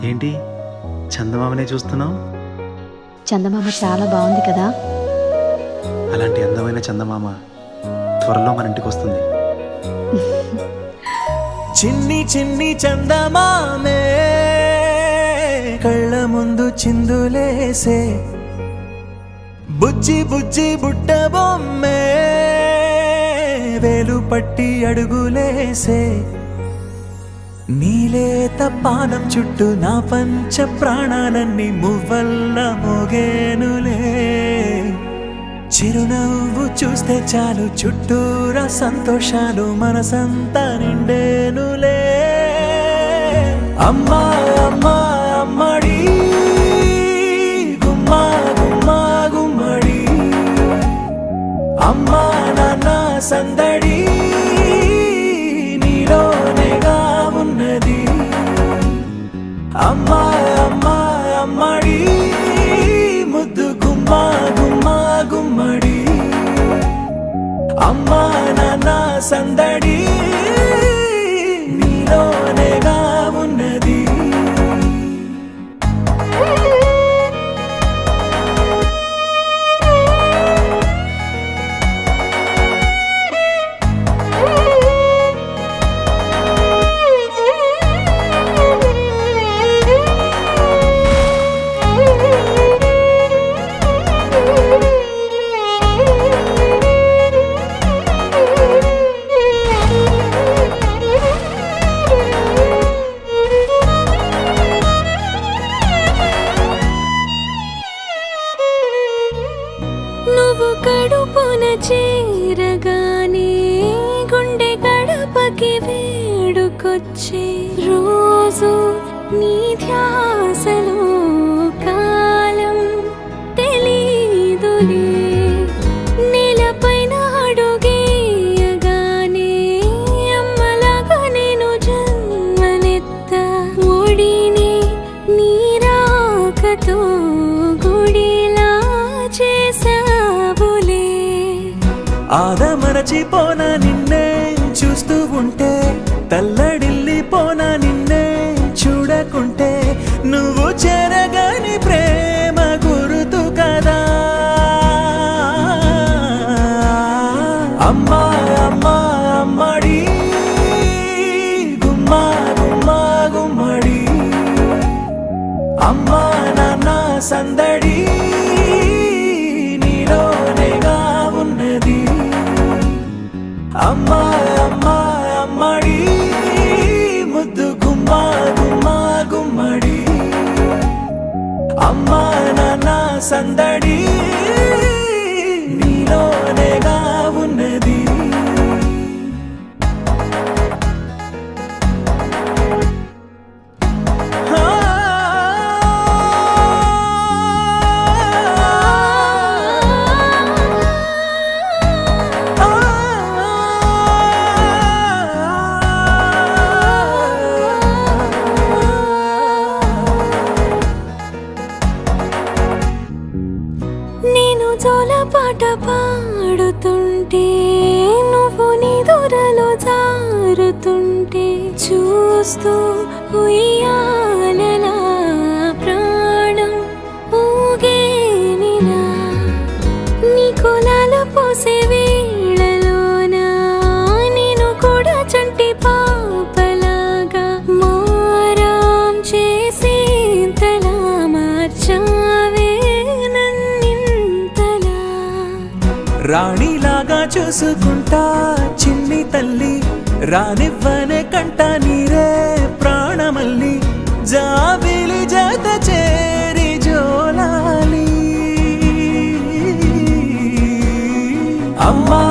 ఏంటి చందమామనే చూస్తున్నావు? చందమామ చాలా బాగుంది కదా. అలాంటి అందమైన చందమామ త్వరలో మన ఇంటికి వస్తుంది. చిన్ని చిన్ని చందమామే కళ్ళ ముందు చిందులేసే, బుజ్జి బుజ్జి బుట్ట బొమ్మే వేలు పట్టి అడుగులేసే, నీలేత పానం చుట్టూ నా పంచ ప్రాణాలన్నీ మువ్వల్ల మోగేనులే. చిరునవ్వు చూస్తే చాలు చుట్టూరా సంతోషాలు మనసంతా నిండేనులే. అమ్మా అమ్మా అమ్మడి గుమ్మా గుమ్మా గుమ్మడి, అమ్మా నాన్న సందడి నీలోనేగా ఉన్నది. అమ్మా అమ్మా అమ్మడి ముద్దు గుమ్మా గుమ్మా గుమ్మడి, అమ్మా నాన్న సందడి నీలోనేగా ఉన్నది. నువ్వు కడుపున చేరగానే గుండె గడపకి వేడుకొచ్చే, రోజు నీ ధ్యాసలో కాలం తెలీదులే. నేలపైన అడుగేయగానే అమ్మలాగా నేను జన్మనెత్త, ఒడిని నీ రాకతో గుడిలా చేసావులే. ఆదమరచిపోన నిన్నే చూస్తూ ఉంటే, తల్లడిల్లిపోన నిన్నే చూడకుంటే, నువ్వు చెరగని ప్రేమ గురుతు కదా. అమ్మా అమ్మా అమ్మడి గుమ్మా గుమ్మా గుమ్మడి, అమ్మా నాన్న సందడి నీలోనేగా ఉన్నది. అమ్మా అమ్మా అమ్మడి ముద్దు గుమ్మా గుమ్మా గుమ్మడి, అమ్మా నాన్న సందడి నీలోనేగా ఉన్నది. నేను జోలపాట పాడుతుంటే, నువ్వు నిదురలో జారుతుంటే, చూస్తూ ఉయ్యాలలా ప్రాణం ఊగేనిలా. నీ కులాల పోసే వేళలోన నేను కూడా చంటి పాపలాగా మారాం చేసేంతలా మార్చావే నన్నింతలా. రాణిలాగా చూసుకుంటా చిన్ని తల్లి, రానివ్వనే కంట నీరే ప్రాణమల్లి, జాబిలి జత చేరి జోలాలి. అమ్మా